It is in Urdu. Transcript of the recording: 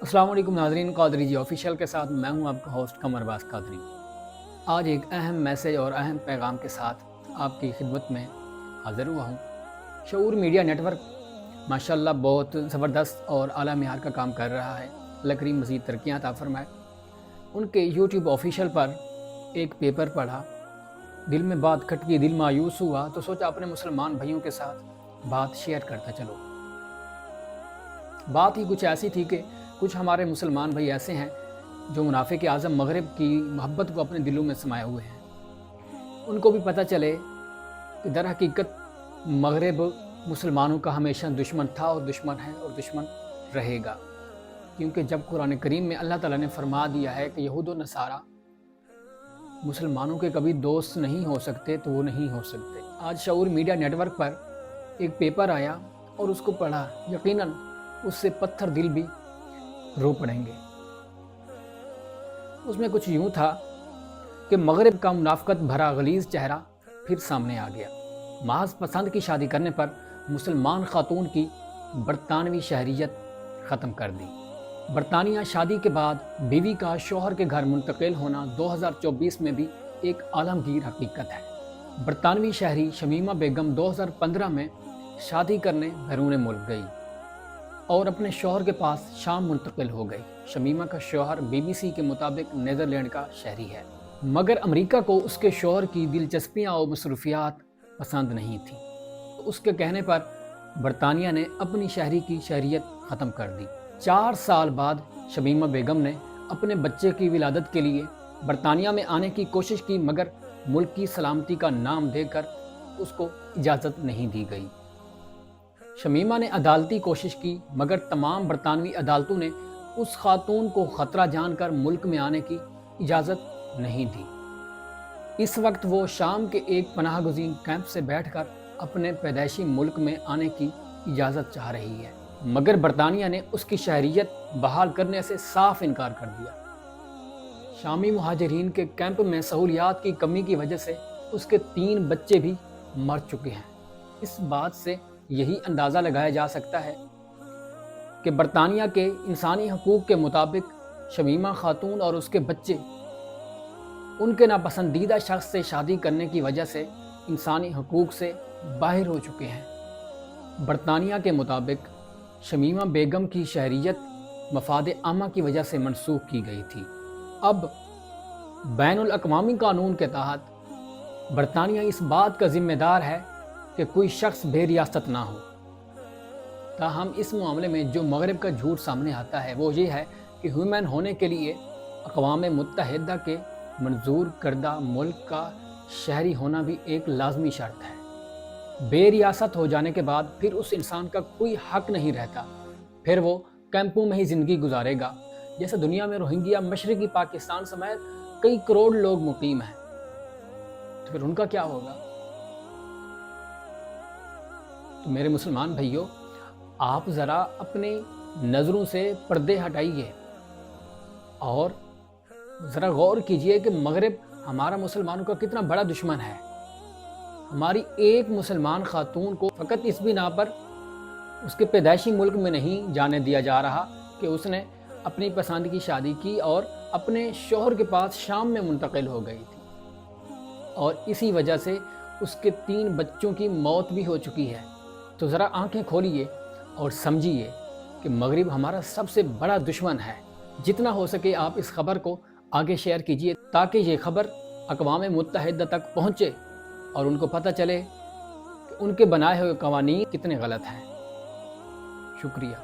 السلام علیکم ناظرین، قادری جی آفیشیل کے ساتھ میں ہوں آپ کا ہوسٹ قمر عباس قادری۔ آج ایک اہم میسیج اور اہم پیغام کے ساتھ آپ کی خدمت میں حاضر ہوا ہوں۔ شعور میڈیا نیٹ ورک ماشاءاللہ بہت زبردست اور اعلیٰ معیار کا کام کر رہا ہے۔ اللہ کریم مزید ترقیاں عطا فرمائے۔ ان کے یوٹیوب آفیشیل پر ایک پیپر پڑھا، دل میں بات کھٹکی، دل مایوس ہوا تو سوچا اپنے مسلمان بھائیوں کے ساتھ بات شیئر کرتا چلو۔ بات ہی کچھ ایسی تھی کہ کچھ ہمارے مسلمان بھائی ایسے ہیں جو منافق اعظم مغرب کی محبت کو اپنے دلوں میں سمائے ہوئے ہیں۔ ان کو بھی پتہ چلے کہ در حقیقت مغرب مسلمانوں کا ہمیشہ دشمن تھا اور دشمن ہے اور دشمن رہے گا، کیونکہ جب قرآن کریم میں اللہ تعالیٰ نے فرما دیا ہے کہ یہود و نصارہ مسلمانوں کے کبھی دوست نہیں ہو سکتے تو وہ نہیں ہو سکتے۔ آج شعور میڈیا نیٹ ورک پر ایک پیپر آیا اور اس کو پڑھا، یقیناً اس سے پتھر دل بھی رو پڑیں گے۔ اس میں کچھ یوں تھا کہ مغرب کا منافقت بھرا غلیظ چہرہ پھر سامنے آ گیا۔ محض پسند کی شادی کرنے پر مسلمان خاتون کی برطانوی شہریت ختم کر دی۔ برطانیہ شادی کے بعد بیوی کا شوہر کے گھر منتقل ہونا 2024 میں بھی ایک عالمگیر حقیقت ہے۔ برطانوی شہری شمیمہ بیگم 2015 میں شادی کرنے بیرون ملک گئی اور اپنے شوہر کے پاس شام منتقل ہو گئی۔ شمیمہ کا شوہر BBC کے مطابق نیدرلینڈ کا شہری ہے، مگر امریکہ کو اس کے شوہر کی دلچسپیاں اور مصروفیات پسند نہیں تھیں۔ اس کے کہنے پر برطانیہ نے اپنی شہری کی شہریت ختم کر دی۔ 4 سال بعد شمیمہ بیگم نے اپنے بچے کی ولادت کے لیے برطانیہ میں آنے کی کوشش کی، مگر ملک کی سلامتی کا نام دے کر اس کو اجازت نہیں دی گئی۔ شمیمہ نے عدالتی کوشش کی، مگر تمام برطانوی عدالتوں نے اس خاتون کو خطرہ جان کر ملک میں آنے کی اجازت نہیں دی۔ اس وقت وہ شام کے ایک پناہ گزین کیمپ سے بیٹھ کر اپنے پیدائشی ملک میں آنے کی اجازت چاہ رہی ہے، مگر برطانیہ نے اس کی شہریت بحال کرنے سے صاف انکار کر دیا۔ شامی مہاجرین کے کیمپ میں سہولیات کی کمی کی وجہ سے اس کے 3 بچے بھی مر چکے ہیں۔ اس بات سے یہی اندازہ لگایا جا سکتا ہے کہ برطانیہ کے انسانی حقوق کے مطابق شمیمہ خاتون اور اس کے بچے ان کے ناپسندیدہ شخص سے شادی کرنے کی وجہ سے انسانی حقوق سے باہر ہو چکے ہیں۔ برطانیہ کے مطابق شمیمہ بیگم کی شہریت مفاد عامہ کی وجہ سے منسوخ کی گئی تھی۔ اب بین الاقوامی قانون کے تحت برطانیہ اس بات کا ذمہ دار ہے کہ کوئی شخص بے ریاست نہ ہو۔ تاہم اس معاملے میں جو مغرب کا جھوٹ سامنے آتا ہے وہ یہ ہے کہ ہیومن ہونے کے لیے اقوام متحدہ کے منظور کردہ ملک کا شہری ہونا بھی ایک لازمی شرط ہے۔ بے ریاست ہو جانے کے بعد پھر اس انسان کا کوئی حق نہیں رہتا، پھر وہ کیمپوں میں ہی زندگی گزارے گا، جیسے دنیا میں روہنگیا مشرقی پاکستان سمیت کئی کروڑ لوگ مقیم ہیں، تو پھر ان کا کیا ہوگا؟ تو میرے مسلمان بھائیوں، آپ ذرا اپنی نظروں سے پردے ہٹائیے اور ذرا غور کیجئے کہ مغرب ہمارا مسلمانوں کا کتنا بڑا دشمن ہے۔ ہماری ایک مسلمان خاتون کو فقط اس بنا پر اس کے پیدائشی ملک میں نہیں جانے دیا جا رہا کہ اس نے اپنی پسند کی شادی کی اور اپنے شوہر کے پاس شام میں منتقل ہو گئی تھی، اور اسی وجہ سے اس کے 3 بچوں کی موت بھی ہو چکی ہے۔ تو ذرا آنکھیں کھولیے اور سمجھیے کہ مغرب ہمارا سب سے بڑا دشمن ہے۔ جتنا ہو سکے آپ اس خبر کو آگے شیئر کیجئے تاکہ یہ خبر اقوام متحدہ تک پہنچے اور ان کو پتہ چلے کہ ان کے بنائے ہوئے قوانین کتنے غلط ہیں۔ شکریہ۔